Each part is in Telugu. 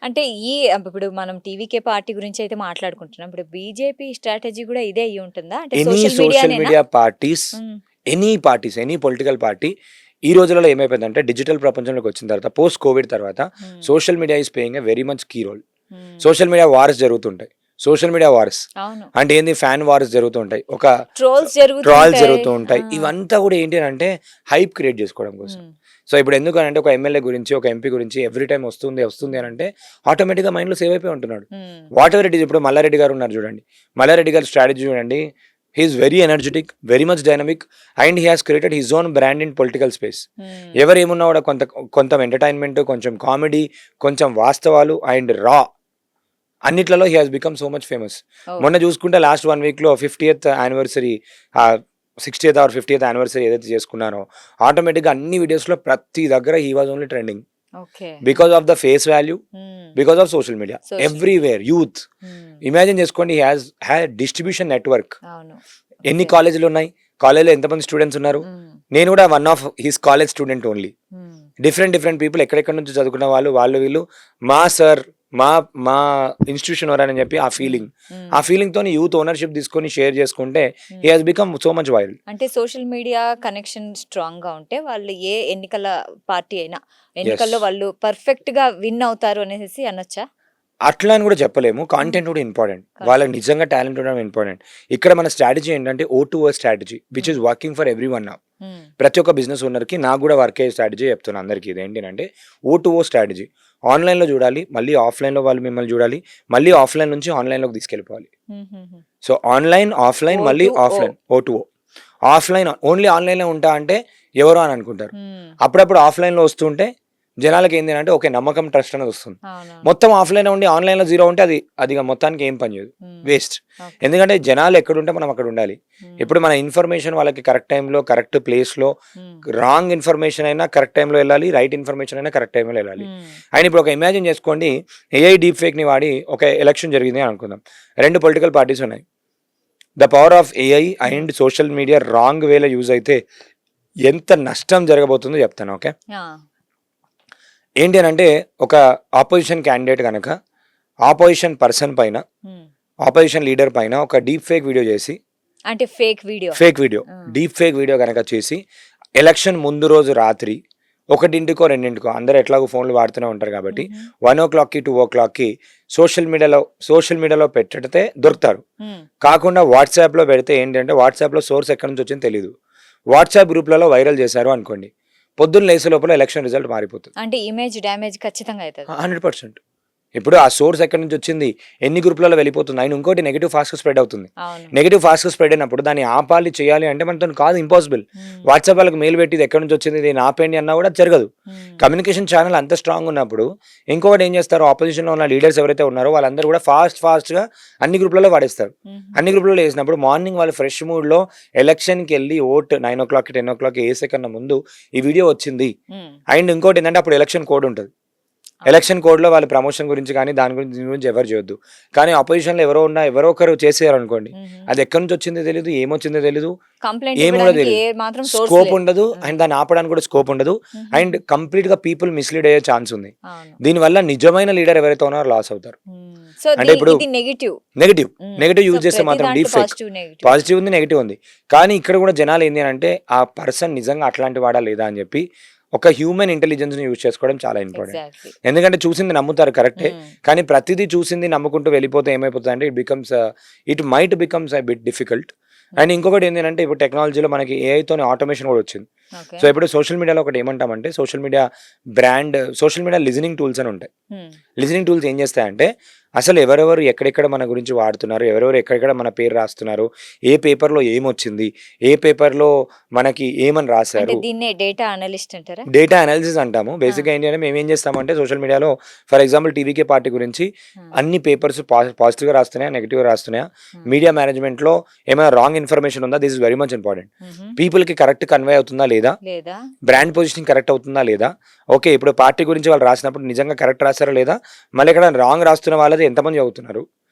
అంటే ఇప్పుడు మనం టీవీకే పార్టీ గురించి అయితే మాట్లాడుకుంటున్నాం. ఇప్పుడు బీజేపీ స్ట్రాటజీ కూడా ఇదే అయ్యి ఉంటుందా? అంటే ఎనీ సోషల్ సోషల్ మీడియానేనా? Media parties, hmm. Any political party ఈ రోజులలో ఏమైపోయిందంటే డిజిటల్ ప్రపంచంలోకి వచ్చిన తర్వాత పోస్ట్ కోవిడ్ తర్వాత hmm. Social media is playing a very much key role. Hmm. Social media wars జరుగుతుంటాయి. సోషల్ మీడియా వార్స్ అవును. అంటే ఏంది, ఫ్యాన్ వార్స్ జరుగుతూ ఉంటాయి, ఒక ట్రోల్స్ ట్రాల్స్ జరుగుతుంటాయి. జరుగుతూ ఆ! ఉంటాయి. ఇవంతా కూడా ఏంటి అంటే హైప్ క్రియేట్ చేసుకోవడం కోసం. హ్మ్. సో ఇప్పుడు ఎందుకు అంటే ఒక ఎమ్మెల్యే గురించి, ఒక ఎంపీ గురించి ఎవ్రీ టైం వస్తుంది అని అంటే ఆటోమేటిక్గా మైండ్లో సేవ్ అయిపోయి ఉంటున్నాడు. Hmm. Whatever it is. ఇప్పుడు మల్లారెడ్డి గారు ఉన్నారు చూడండి, మల్లారెడ్డి గారి స్ట్రాటజీ చూడండి. He is very energetic, very much dynamic, and he has created his own brand in political space. Hmm. ఎవరు ఏమున్నా కూడా కొంత ఎంటర్టైన్మెంట్, కొంచెం కామెడీ, కొంచెం వాస్తవాలు అండ్ రా అన్నిట్లలో he has become so much famous. Oh! మొన్న చూసుకుంటే లాస్ట్ 1 వీక్లో 50th anniversary, 60th are 50th anniversary ఏదైతే చేసుకున్నారో ఆటోమేటిక్గా అన్ని వీడియోస్లో ప్రతి దగ్గర he was only trending okay. Because of the face value, hmm. Because of social media. Social media. Everywhere youth, hmm. Imagine చేసుకోండి, హ్యాడ్ డిస్ట్రిబ్యూషన్ నెట్వర్క్. అవును. ఎన్ని ఓకే. కాలేజీలు ఉన్నాయి, కాలేజీలో ఎంతమంది స్టూడెంట్స్ ఉన్నారు. హ్మ్. నేను కూడా one of his college student only. హ్మ్. డిఫరెంట్ పీపుల్ ఎక్కడెక్కడ నుంచి చదువుకున్న వాళ్ళు వీళ్ళు మా సార్, మా మా ఇన్స్టిట్యూషన్ వరని చెప్పి ఆ హ్మ్. ఫీలింగ్, హ్మ్. ఆ ఫీలింగ్ తోని యూత్ ఓనర్షిప్ తీసుకొని షేర్ చేసుకుంటే హీ హ్మ్. Has become so much viral. అంటే సోషల్ మీడియా కనెక్షన్ స్ట్రాంగ్‌గా ఉంటే వాళ్ళు ఏ ఎన్నికల పార్టీ అయినా ఎస్, ఎన్నికల్లో వాళ్ళు పర్ఫెక్ట్‌గా విన్ అవుతారు అనేసి అనొచ్చా? అట్లా అని కూడా చెప్పలేము. హ్మ్. కాంటెంట్ కూడా ఇంపార్టెంట్. వాళ్ళకి కంటెంట్. నిజంగా టాలెంట్ ఉండడం ఇంపార్టెంట్. ఇక్కడ మన స్ట్రాటజీ ఏంటంటే O2O స్ట్రాటజీ విచ్ ఇస్ హ్మ్. Working for everyone now. హ్మ్. ప్రతి ఒక్క బిజినెస్ ఓనర్కి నాకు కూడా వర్క్ అయ్యే స్ట్రాటజీ చెప్తున్నా అందరికీ. ఇదేంటంటే O2O స్ట్రాటజీ. ఆన్లైన్లో చూడాలి, మళ్ళీ ఆఫ్లైన్లో వాళ్ళు మిమ్మల్ని చూడాలి, మళ్ళీ ఆఫ్లైన్ నుంచి ఆన్లైన్లోకి తీసుకెళ్ళిపోవాలి. హుహుహు. సో ఆన్లైన్, ఆఫ్లైన్, మళ్ళీ O2O. Offline, O2O. Offline only ఆన్లైన్లో ఉంటా అంటే ఎవరో అని అనుకుంటారు. హ్మ్. అప్పుడప్పుడు ఆఫ్లైన్లో వస్తుంటే జనాలకి ఏంటి అంటే ఓకే, నమ్మకం, ట్రస్ట్ అనేది వస్తుంది. అవునవును. మొత్తం ఆఫ్లైన్ ఉండి ఆన్లైన్లో జీరో ఉంటే అది మొత్తానికి ఏం పని చేయదు, హ్మ్. వేస్ట్. ఓకే. ఎందుకంటే జనాలు ఎక్కడుంటే మనం అక్కడ ఉండాలి. హ్మ్. ఇప్పుడు మన ఇన్ఫర్మేషన్ వాళ్ళకి కరెక్ట్ టైంలో, కరెక్ట్ ప్లేస్లో, హ్మ్. రాంగ్ ఇన్ఫర్మేషన్ అయినా కరెక్ట్ టైంలో వెళ్ళాలి, రైట్ ఇన్ఫర్మేషన్ అయినా కరెక్ట్ టైంలో వెళ్ళాలి. హ్మ్. అండ్ ఇప్పుడు ఒక ఇమాజిన్ చేసుకోండి, ఏఐ డీప్ ఫేక్ని వాడి ఒక ఎలక్షన్ జరిగింది అని అనుకుందాం. 2 పొలిటికల్ పార్టీస్ ఉన్నాయి. ద పవర్ ఆఫ్ ఏఐ హ్మ్. అండ్ సోషల్ మీడియా రాంగ్ వేలో యూజ్ అయితే ఎంత నష్టం జరగబోతుందో చెప్తాను. ఓకే, ఆ! ఏంటి అని అంటే ఒక ఆపోజిషన్ క్యాండిడేట్ కనుక ఆపోజిషన్ పర్సన్ పైన, హ్మ్. ఆపోజిషన్ లీడర్ పైన ఒక డీప్ ఫేక్ వీడియో చేసి, అంటే ఫేక్ వీడియో. ఫేక్ వీడియో, ఆ! డీప్ ఫేక్ వీడియో కనుక చేసి ఎలక్షన్ ముందు రోజు రాత్రి 1కో 2కో అందరూ ఎట్లాగో ఫోన్లు వాడుతూనే ఉంటారు కాబట్టి హుహు. 1 o'clockకి 2 o'clockకి సోషల్ మీడియాలో పెట్టితే దొరుకుతారు. హ్మ్. కాకుండా వాట్సాప్లో పెడితే ఏంటంటే వాట్సాప్లో సోర్స్ ఎక్కడి నుంచి వచ్చిందో తెలియదు. వాట్సాప్ గ్రూప్లలో వైరల్ చేశారు అనుకోండి, పొద్దున్న లేసే లోపల ఎలక్షన్ రిజల్ట్ మారిపోతుంది. అంటే ఇమేజ్ డ్యామేజ్ ఖచ్చితంగా అయితది. 100%. ఇప్పుడు ఆ సోర్స్ ఎక్కడి నుంచి వచ్చింది, ఎన్ని గ్రూప్లలో వెళ్ళిపోతుంది. అండ్ ఇంకోటి నెగిటివ్ ఫాస్ట్గా స్ప్రెడ్ అవుతుంది. అవును. నెగిటివ్ ఫాస్ట్గా స్ప్రెడ్ అయినప్పుడు దాన్ని ఆపాలి, చేయాలి అంటే మనతో కాదు, ఇంపాసిబుల్. హ్మ్. వాట్సాప్ వాళ్ళకి మెయిల్ పెట్టి ఇది ఎక్కడి నుంచి వచ్చింది, దీన్ని ఆపేయండి అన్నా కూడా జరగదు. హ్మ్. కమ్యూనికేషన్ ఛానల్ అంత స్ట్రాంగ్ ఉన్నప్పుడు ఇంకొకటి ఏం చేస్తారు, ఆపోజిషన్లో ఉన్న లీడర్స్ ఎవరైతే ఉన్నారో వాళ్ళందరూ కూడా ఫాస్ట్గా అన్ని గ్రూప్లలో వాడేస్తారు. హుహు. అన్ని గ్రూప్లలో వేసినప్పుడు మార్నింగ్ వాళ్ళు ఫ్రెష్ మూడ్లో ఎలక్షన్కి వెళ్ళి ఓట్ 9 o'clock 10 o'clock వేసే కన్నా ముందు ఈ వీడియో వచ్చింది. హ్మ్. అండ్ ఇంకోటి ఏంటంటే అప్పుడు ఎలక్షన్ కోడ్ ఉంటుంది. అవును. ఎలక్షన్ కోడ్లో వాళ్ళ ప్రమోషన్ గురించి కానీ దీని గురించి ఎవరు చేయొద్దు. కానీ ఆపోజిషన్లో ఎవరో ఒకరు చేసేయారు అనుకోండి, హుహు. అది ఎక్కడి నుంచి వచ్చిందో తెలియదు, ఏమొచ్చిందో తెలియదు, కంప్లెయింట్ ఏమి కూడా ఇవ్వడానికి తెలియదు. ఏ మాత్రం సోర్స్ స్కోప్ లేదు. ఉండదు, హ్మ్. అండ్ దాన్ని ఆపడానికి కూడా స్కోప్ ఉండదు. అండ్ హుహుహు. కంప్లీట్గా పీపుల్ మిస్లీడ్ అయ్యే ఛాన్స్ ఉంది. అవును. దీనివల్ల నిజమైన లీడర్ ఎవరైతే ఉన్నారో లాస్ అవుతారు. హ్మ్. సో అంటే ఇప్పుడు ఇది నెగెటివ్. నెగటివ్ హ్మ్. నెగటివ్ సో యూజ్ చేస్తే ప్రతి మాత్రం దాంట్లో deep fake. Positive, negative. Positive ఉంది, నెగటివ్ ఉంది. కానీ ఇక్కడ కూడా జనాలు ఏంటి అంటే ఆ పర్సన్ నిజంగా అట్లాంటి వాడా లేదా అని చెప్పి ఒక హ్యూమన్ ఇంటెలిజెన్స్ని యూజ్ చేసుకోవడం చాలా ఇంపార్టెంట్. ఎగ్జాక్ట్‌లీ. ఎందుకంటే చూసింది నమ్ముతారు, కరెక్టే. హ్మ్. కానీ ప్రతిదీ చూసింది నమ్ముకుంటూ వెళ్ళిపోతే ఏమైపోతుంది అంటే it might becomes a bit difficult. And హ్మ్. ఇంకొకటి ఏంటంటే ఇప్పుడు టెక్నాలజీలో మనకి ఏఐతోనే ఆటోమేషన్ కూడా వచ్చింది. ఓకే. సో ఇప్పుడు సోషల్ మీడియాలో ఒకటి ఏమంటామంటే సోషల్ మీడియా లిజనింగ్ టూల్స్ అని ఉంటాయి. హ్మ్. లిజనింగ్ టూల్స్ ఏం చేస్తాయంటే అసలు ఎవరెవరు ఎక్కడెక్కడ మన గురించి వాడుతున్నారు, ఎవరెవరు ఎక్కడెక్కడ మన పేరు రాస్తున్నారు, ఏ పేపర్లో ఏమొచ్చింది, ఏ పేపర్లో మనకి ఏమని అంటే రాశారు, దీన్నే డేటా అనలిస్ట్ అంటారా? డేటా అనాలిసిస్ అంటాము. ఆ! బేసిక్‌గా ఏంటి అంటే మేమేం చేస్తామంటే సోషల్ మీడియాలో ఫర్ ఎగ్జాంపుల్ టీవీకే పార్టీ గురించి ఆ! అన్ని పేపర్స్ పాజిటివ్‌గా రాస్తున్నాయా, నెగెటివ్‌గా రాస్తున్నాయా, హ్మ్. మీడియా మేనేజ్మెంట్‌లో ఏమైనా రాంగ్ ఇన్ఫర్మేషన్ ఉందా, this is very much important. హుహు. పీపుల్‌కి కరెక్ట్ కన్వే అవుతుందా లేదా, లేదా? బ్రాండ్ పొజిషనింగ్ కరెక్ట్ అవుతుందా లేదా, ఓకే ఇప్పుడు పార్టీ గురించి వాళ్ళు రాసినప్పుడు నిజంగా కరెక్ట్ రాస్తారా లేదా, మళ్ళీ ఇక్కడ రాంగ్ రాస్తున్న వాళ్ళది ఎంతమంది చదువుతున్నారు,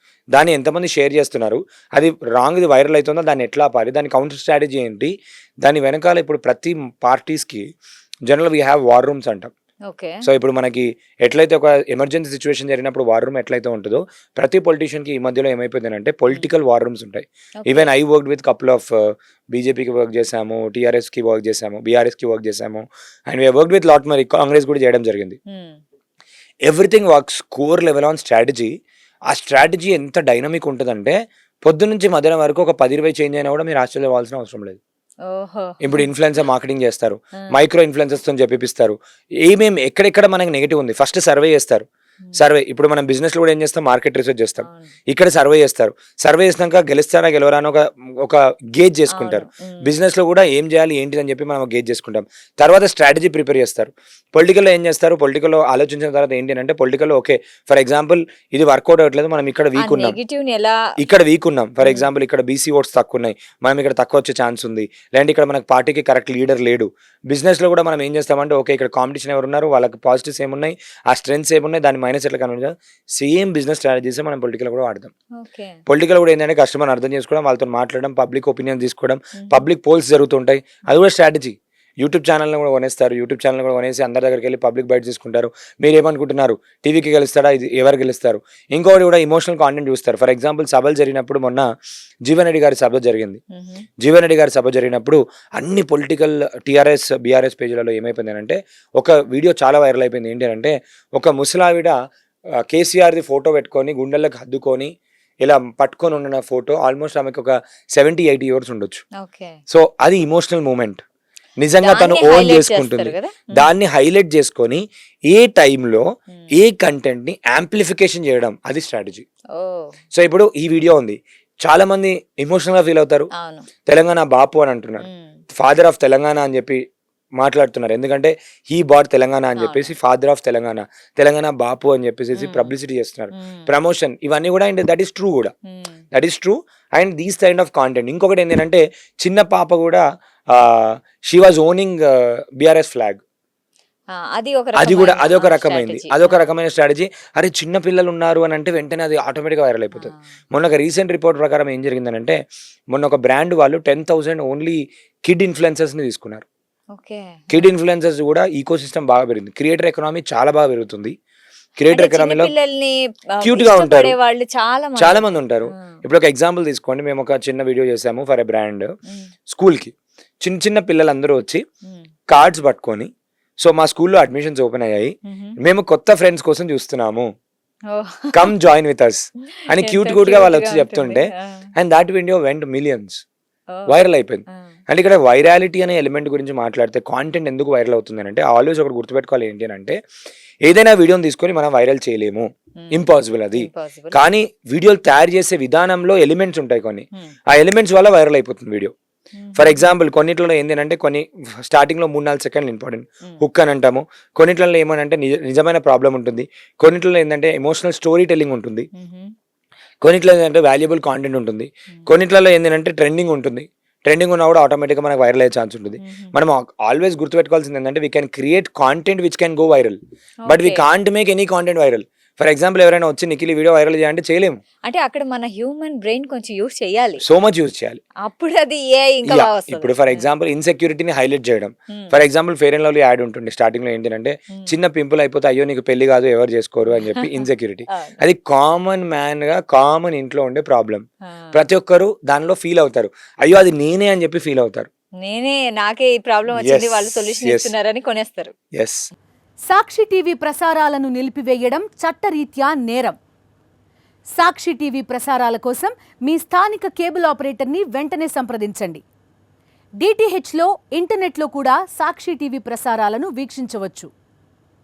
దాన్ని ఎంతమంది షేర్ చేస్తున్నారు, అది రాంగ్‌ది వైరల్ అవుతుందా, దాన్ని ఎట్లా ఆపాలి, దాని కౌంటర్ స్ట్రాటజీ ఏంటి, దాని వెనకాల ఇప్పుడు ప్రతి పార్టీస్‌కి జనరల్‌గా వీ హ్యావ్ వార్ రూమ్స్ అంటాం. ఓకే. సో ఇప్పుడు మనకి ఎట్లయితే ఒక ఎమర్జెన్సీ సిచ్యువేషన్ జరిగినప్పుడు వార్ రూమ్ ఎట్లయితే ఉంటుందో ప్రతి పొలిటీషియన్కి ఈ మధ్యలో ఏమైపోయిందంటే పొలిటికల్ వార్ రూమ్స్ ఉంటాయి. Okay. Even I work with couple of బీజేపీకి వర్క్ చేసాము, టీఆర్ఎస్కి వర్క్ చేసాము, బీఆర్ఎస్కి వర్క్ చేసాము, and we work with lot మరి కాంగ్రెస్ కూడా చేయడం జరిగింది. హ్మ్. Everything works core level on strategy. ఆ స్ట్రాటజీ ఎంత డైనమిక్ ఉంటుందంటే పొద్దున్నుంచి మధ్యాహ్నం వరకు ఒక 10-20 చేంజ్ అయినా కూడా మీరు ఆశ్చర్యపోవాల్సిన అవసరం లేదు. ఓహో! ఇప్పుడు ఇన్ఫ్లుయెన్సర్ మార్కెటింగ్ చేస్తారు, ఆ! మైక్రో ఇన్ఫ్లుయెన్సర్స్తో చెప్పిస్తారు. ఏమేమి ఎక్కడెక్కడ మనకి నెగిటివ్ ఉంది ఫస్ట్ సర్వే చేస్తారు. హ్మ్. సర్వే ఇప్పుడు మనం బిజినెస్లో కూడా ఏం చేస్తాం, మార్కెట్ రీసెర్చ్ చేస్తాం. అవును. ఇక్కడ సర్వే చేస్తారు. సర్వే చేసినాక గెలుస్తారా గెలవరా అని ఒక గేజ్ చేసుకుంటారు. అవును. హ్మ్. బిజినెస్లో కూడా ఏం చేయాలి ఏంటి అని చెప్పి మనం గేజ్ చేసుకుంటాం. తర్వాత స్ట్రాటజీ ప్రిపేర్ చేస్తారు. పొలిటికల్లో ఏం చేస్తారు, పొలిటికల్లో ఆలోచించిన తర్వాత ఏంటి అంటే పొలిటికల్లో ఓకే ఫర్ ఎగ్జాంపుల్ ఇది వర్కౌట్ అవ్వట్లేదు, మనం ఇక్కడ ఆ వీక్ ఉన్నాం, నెగెటివ్‌ని ఎలా ఇక్కడ వీక్ ఉన్నాం. ఫర్ హ్మ్. ఎగ్జాంపుల్ ఇక్కడ బీసీ ఓట్స్ తక్కువ ఉన్నాయి, మనం ఇక్కడ తక్కువ వచ్చే ఛాన్స్ ఉంది, లేదంటే ఇక్కడ మనకు పార్టీకి కరెక్ట్ లీడర్ లేడు. బిజినెస్లో కూడా మనం ఏం చేస్తామంటే ఓకే ఇక్కడ కాంపిటీషన్ ఎవరున్నారు, వాళ్ళకి పాజిటివ్స్ ఏమున్నాయి, ఆ స్ట్రెంగ్స్ ఏమున్నాయి, దాని మైనస్ ఎట్లా కనుక సేమ్ బిజినెస్ స్ట్రాటజీస్ మనం పొలిటికల్ కూడా వాడతాం. ఓకే. పొలిటికల్ కూడా ఏంటంటే కస్టమర్ అర్థం చేసుకోవడం, వాళ్ళతో మాట్లాడడం, పబ్లిక్ ఒపీనియన్ తీసుకోవడం, హుహు. పబ్లిక్ పోల్స్ జరుగుతుంటాయి, అది కూడా స్ట్రాటజీ. యూట్యూబ్ ఛానల్ని కూడా కొనేస్తారు, యూట్యూబ్ ఛానల్ కూడా కొనేసి అందరి దగ్గరికి వెళ్ళి పబ్లిక్ బైట్ తీసుకుంటారు. మీరు ఏమనుకుంటున్నారు, టీవీకి గెలుస్తాడా, ఇది ఎవరు గెలుస్తారు. ఇంకొకటి కూడా ఇమోషనల్ కాంటెంట్ చూస్తారు. ఫర్ ఎగ్జాంపుల్ సభలు జరిగినప్పుడు మొన్న జీవన్ రెడ్డి గారి సభ జరిగింది. హుహు. జీవన్ రెడ్డి గారి సభ జరిగినప్పుడు అన్ని పొలిటికల్ టీఆర్ఎస్ బీఆర్ఎస్ పేజీలలో ఏమైపోయింది అంటే ఒక వీడియో చాలా వైరల్ అయిపోయింది. ఏంటి అంటే ఒక ముసలావిడ కేసీఆర్ది ఫోటో పెట్టుకొని గుండెలకు హద్దుకొని ఇలా పట్టుకొని ఉన్న ఫోటో, ఆల్మోస్ట్ ఆమెకు ఒక 70-80 ఇయర్స్ ఉండొచ్చు. ఓకే. సో అది ఇమోషనల్ మూమెంట్, నిజంగా తను దాన్ని ఓన్ హైలైట్ చేసుకుంటుంది. చేస్తారు గదా! హ్మ్. దాన్ని హైలైట్ చేసుకొని ఏ టైంలో హ్మ్. ఏ కంటెంట్ని యాంప్లిఫికేషన్ చేయడం, అది స్ట్రాటజీ. ఓహ్! సో ఇప్పుడు ఈ వీడియో ఉంది, చాలా మంది ఎమోషనల్గా ఫీల్ అవుతారు. అవును. తెలంగాణ బాపు అని అంటున్నారు, హ్మ్. ఫాదర్ ఆఫ్ తెలంగాణ అని చెప్పి మాట్లాడుతున్నారు. ఎందుకంటే హీ బాట్ తెలంగాణ అని అవును. చెప్పేసి ఫాదర్ ఆఫ్ తెలంగాణ, తెలంగాణ బాపు అని చెప్పేసి హ్మ్. పబ్లిసిటీ చేస్తున్నారు, హ్మ్. ప్రమోషన్, ఇవన్నీ కూడా. అండ్ దట్ ఈస్ ట్రూ కూడా, హ్మ్. That is true. And these kind of content. ఇంకొకటి ఏంటంటే చిన్న పాప కూడా she was owning BRS flag, ఆ! అది ఒక అది కూడా రకమైన అదొక రకమైంది, స్ట్రాటజీ. అదొక ఆ! రకమైన స్ట్రాటజీ. అరే చిన్న పిల్లలు ఉన్నారు అని అంటే వెంటనే అది ఆటోమేటిక్గా వైరల్ అయిపోతుంది. ఆ! మొన్న ఒక రీసెంట్ రిపోర్ట్ ప్రకారం ఏం జరిగిందనంటే మొన్న ఒక బ్రాండ్ వాళ్ళు 10,000 ఓన్లీ కిడ్ ఇన్ఫ్లుయెన్సర్స్ని తీసుకున్నారు. ఓకే. కిడ్ ఆ! ఇన్ఫ్లుయెన్సర్స్ కూడా ఈకో సిస్టమ్ బాగా పెరిగింది, క్రియేటర్ ఎకనామీ చాలా బాగా పెరుగుతుంది. అంటే క్రియేటర్ చిన్న ఎకనామీలో పిల్లల్ని క్యూట్గా ఉంటారు, ఇష్టపడే వాళ్ళు చాలా చాలా మంది. మంది ఉంటారు. ఆ! ఇప్పుడు ఒక ఎగ్జాంపుల్ తీసుకోండి, మేము ఒక చిన్న వీడియో చేసాము ఫర్ ఎ బ్రాండ్. హ్మ్. స్కూల్కి చిన్న చిన్న పిల్లలందరూ వచ్చి హ్మ్. కార్డ్స్ పట్టుకొని, సో మా స్కూల్లో అడ్మిషన్స్ ఓపెన్ అయ్యాయి, హుహు. మేము కొత్త ఫ్రెండ్స్ కోసం చూస్తున్నాము, ఓహ్! కమ్ జాయిన్ విత్ అస్ అని ఎంత క్యూట్ క్యూట్గా వాళ్ళు క్యూట్‌గా వచ్చి ఉంటుంది. చెప్తుంటే, ఆ! And that video vent millions, oh! Viral అయిపోయింది. ఆ! అంటే ఇక్కడ వైరాలిటీ అనే ఎలిమెంట్ గురించి మాట్లాడితే కాంటెంట్ ఎందుకు వైరల్ అవుతుంది అంటే ఆల్వేస్ ఒకటి గుర్తుపెట్టుకోవాలి, ఏంటి అని అంటే ఏదైనా వీడియోని తీసుకొని మనం వైరల్ చేయలేము, హ్మ్. ఇంపాసిబుల్ అది. ఇంపాసిబుల్. కానీ వీడియోలు తయారు చేసే విధానంలో ఎలిమెంట్స్ ఉంటాయి కొన్ని, హ్మ్. ఆ ఎలిమెంట్స్ వల్ల వైరల్ అయిపోతుంది వీడియో. ఫర్ హుహు. ఎగ్జాంపుల్ కొన్నిట్లలో ఏంటంటే కొన్ని స్టార్టింగ్లో 3-4 సెకండ్లు ఇంపార్టెంట్ హ్మ్. హుక్ అని అంటాము, కొన్నిట్లలో ఏమనంటే నిజమైన ప్రాబ్లం ఉంటుంది, కొన్నిట్లలో ఏంటంటే ఎమోషనల్ స్టోరీ టెల్లింగ్ ఉంటుంది, హుహు. కొన్నిట్లో ఏంటంటే వాల్యుబుల్ కాంటెంట్ ఉంటుంది, హ్మ్. కొన్నిట్లలో ఏంటంటే ట్రెండింగ్ ఉంటుంది. ట్రెండింగ్ ఉన్నా కూడా ఆటోమేటిక్గా మనకు వైరల్ అయ్యే ఛాన్స్ ఉంటుంది. హుహు. మనం ఆల్వేస్ గుర్తుపెట్టుకోవాల్సింది ఏంటంటే we can create content which can go viral, but we okay. Can't make any content viral. For example ఎవరైనా వచ్చి నిఖిల్ వీడియో వైరల్ చేయాలంటే చేయలేము, అంటే అక్కడ మన హ్యూమన్ బ్రెయిన్ కొంచెం యూజ్ చేయాలి. సో మచ్ యూజ్ చేయాలి. అప్పుడు అది ఏఐ ఇంకా యా బాగా వస్తది. ఇప్పుడు ఫర్ ఆ! ఎగ్జాంపుల్ ఇన్సెక్యూరిటీని హైలైట్ చేయడం. హ్మ్. For example fair and lovely ad ఉంటుంది, స్టార్టింగ్లో ఏంటంటే హ్మ్. చిన్న పింపుల్ అయిపోతే అయ్యో నీకు పెళ్లి కాదు ఎవరు చేసుకోరు అని చెప్పి ఇన్సెక్యూరిటీ. అవును. అది కామన్ మ్యాన్గా కామన్ ఇంట్లో ఉండే ప్రాబ్లం. ఆ! ప్రతి ఒక్కరు దానిలో ఫీల్ అవుతారు, అయ్యో అది నేనే అని చెప్పి ఫీల్ అవుతారు. నాకే ఈ ప్రాబ్లమ్ వచ్చింది, ఎస్ వాళ్ళు సొల్యూషన్ ఎస్ ఇస్తున్నారని కొనేస్తారు. ఎస్. సాక్షి టీవీ ప్రసారాలను నిలిపివేయడం చట్టరీత్యా నేరం. సాక్షి టీవీ ప్రసారాల కోసం మీ స్థానిక కేబుల్ ఆపరేటర్ని వెంటనే సంప్రదించండి. డిటిహెచ్లో, ఇంటర్నెట్లో కూడా సాక్షి టీవీ ప్రసారాలను వీక్షించవచ్చు.